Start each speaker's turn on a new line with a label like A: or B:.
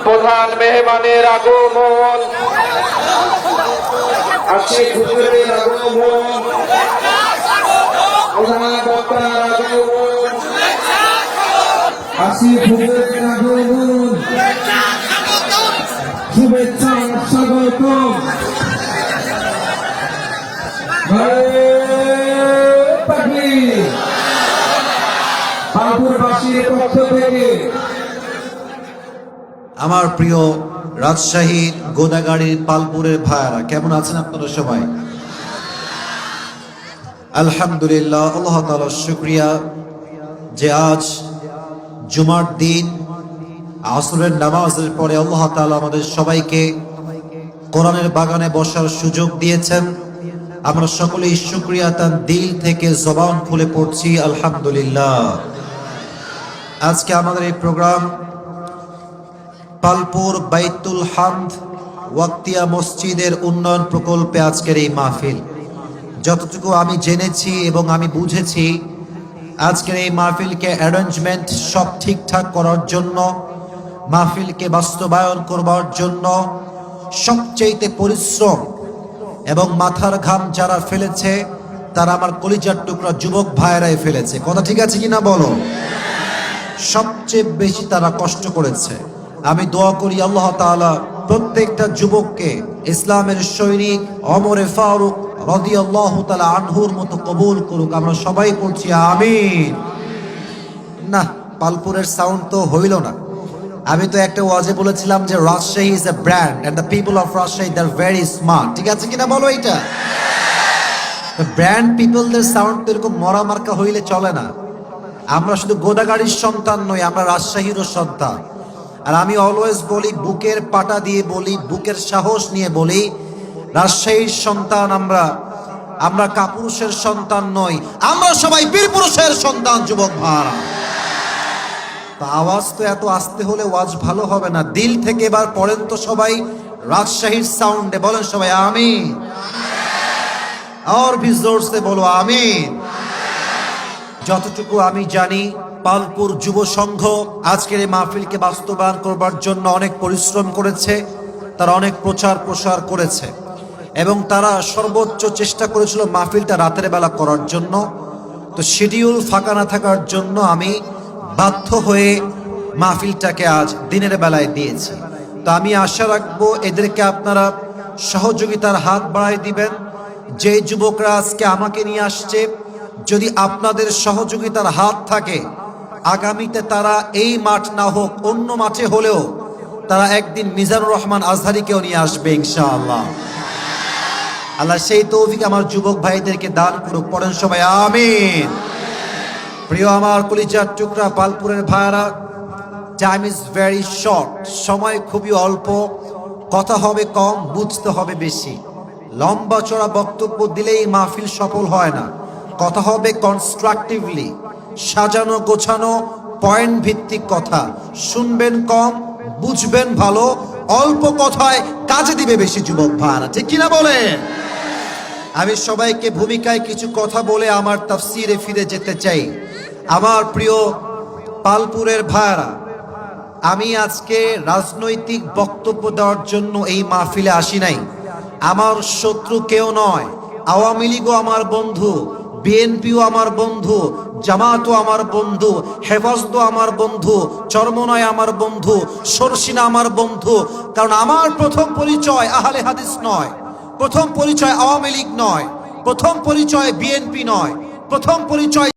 A: প্রধান মেহমানের আগমন, আশিক হুজুরের আগমন, প্রধান বক্তার আগমন, আশিক হুজুরের আগমন, শুভেচ্ছা স্বাগতম। পালপুরবাসীর পক্ষ থেকে
B: আমার প্রিয় রাজশাহীর গোদাগাড়ির পালপুরের ভাইয়ারা, কেমন আছেন আপনারা সবাই? আলহামদুলিল্লাহ, আল্লাহ তাআলার শুকরিয়া যে আজ জুমার দিন আসরের নামাজের পরে আল্লাহ তাআলা আমাদের সবাইকে কোরআনের বাগানে বসার সুযোগ দিয়েছেন। আমরা সকলেই শুকরিয়া তার দিল থেকে জবান খুলে পড়ছি আলহামদুলিল্লাহ। আজকে আমাদের এই প্রোগ্রাম পালপুর বাইতুল হামদ ওয়াক্তিয়া মসজিদের উন্নয়ন প্রকল্পে আজকের এই মাহফিল। যতটুকু আমি জেনেছি এবং আমি বুঝেছি, আজকের এই মাহফিলকে অ্যারেঞ্জমেন্ট সব ঠিকঠাক করার জন্য, মাহফিলকে বাস্তবায়ন করবার জন্য সবচেয়ে পরিশ্রম এবং মাথার ঘাম যারা ফেলেছে তারা আমার কলিজার টুকরা যুবক ভাইয়েরাই ফেলেছে। কথা ঠিক আছে কিনা বলো? সবচেয়ে বেশি তারা কষ্ট করেছে। আমি দোয়া করি আল্লাহ তাআলা প্রত্যেকটা যুবককে ইসলামের সৈনিক ওমরে ফারুক রাদিয়াল্লাহু তাআলা আনহুর মতো কবুল করুক। আমরা সবাই পড়ছি আমিন। না, পালপুরের সাউন্ড তো হইল না। আমি তো একটা ওয়াজে বলেছিলাম যে Rajshahi is a brand and the people of Rajshahi they are very smart. ঠিক আছে কিনা বলো? এটা ব্র্যান্ড পিপলদের সাউন্ড তো এরকম মরা মার্কা হইলে চলে না। আমরা শুধু গোদাগাড়ির সন্তান নই, আমরা রাজশাহীরও সন্তান। আর আমি অলওয়েজ বলি, বুকের পাটা দিয়ে বলি, বুকের সাহস নিয়ে বলি, রাজশাহীর সন্তান আমরা কাপুরুষের সন্তান নই, আমরা সবাই বীর পুরুষের সন্তান। যুবক ভাইরা, আওয়াজ তো এত আস্তে হলে ওয়াজ ভালো হবে না। দিল থেকে এবার পড়েন তো সবাই রাজশাহীর সাউন্ডে, বলেন সবাই আমিন। আর ভি জোর সে বলো আমিন। যতটুকু আমি জানি, পালপুর যুব সংঘ আজকের এই মাহফিলকে বাস্তবায়ন করবার জন্য অনেক পরিশ্রম করেছে। তারা অনেক প্রচার প্রসার করেছে এবং তারা সর্বোচ্চ চেষ্টা করেছিল মাহফিলটা রাতের বেলা করার জন্য। তো শিডিউল ফাঁকা না থাকার জন্য আমি বাধ্য হয়ে মাহফিলটাকে আজ দিনের বেলায় দিয়েছি। তো আমি আশা রাখবো এদেরকে আপনারা সহযোগিতার হাত বাড়ায় দিবেন। যে যুবকরা আজকে আমাকে নিয়ে আসছে, যদি আপনাদের সহযোগিতার হাত থাকে, আগামীতে তারা এই মাঠ না হোক অন্য মাঠে হলেও তারা একদিন মিজানুর রহমান আজহারিকেও নিয়ে আসবে ইনশাআল্লাহ। আল্লাহ সেই তৌফিক আমার যুবক ভাইদেরকে দান করুক। পড়েন সবাই আমিন। প্রিয় আমার কলিজার টুকরা পালপুরের ভাইরা, টাইম ইজ ভেরি শর্ট। সময় খুবই অল্প, কথা হবে কম, বুঝতে হবে বেশি। লম্বা চড়া বক্তব্য দিলেই মাহফিল সফল হয় না। কথা হবে কনস্ট্রাকটিভলি, সাজানো গোছানো পয়েন্ট ভিত্তিক কথা। শুনবেন কম, বুঝবেন ভালো, অল্প কথায় কাজে দিবে বেশি যুবক ভাইরা, ঠিক কিনা বলেন? আমি সবাইকে ভূমিকায় কিছু কথা বলে আমার তাফসিরে ফিরে যেতে চাই। আমার প্রিয় পালপুরের ভাইরা, আমি আজকে রাজনৈতিক বক্তব্য দেওয়ার জন্য এই মাহফিলে আসি নাই। আমার শত্রু কেউ নয়। আওয়ামী লীগও আমার বন্ধু, বিএনপিও আমার বন্ধু, জামাতও আমার বন্ধু, হেফাজতও আমার বন্ধু, চরমনায় আমার বন্ধু, সরসিনা আমার বন্ধু। কারণ আমার প্রথম পরিচয় আহলে হাদিস নয়, প্রথম পরিচয় আওয়ামী লীগ নয়, প্রথম পরিচয় বিএনপি নয়, প্রথম পরিচয়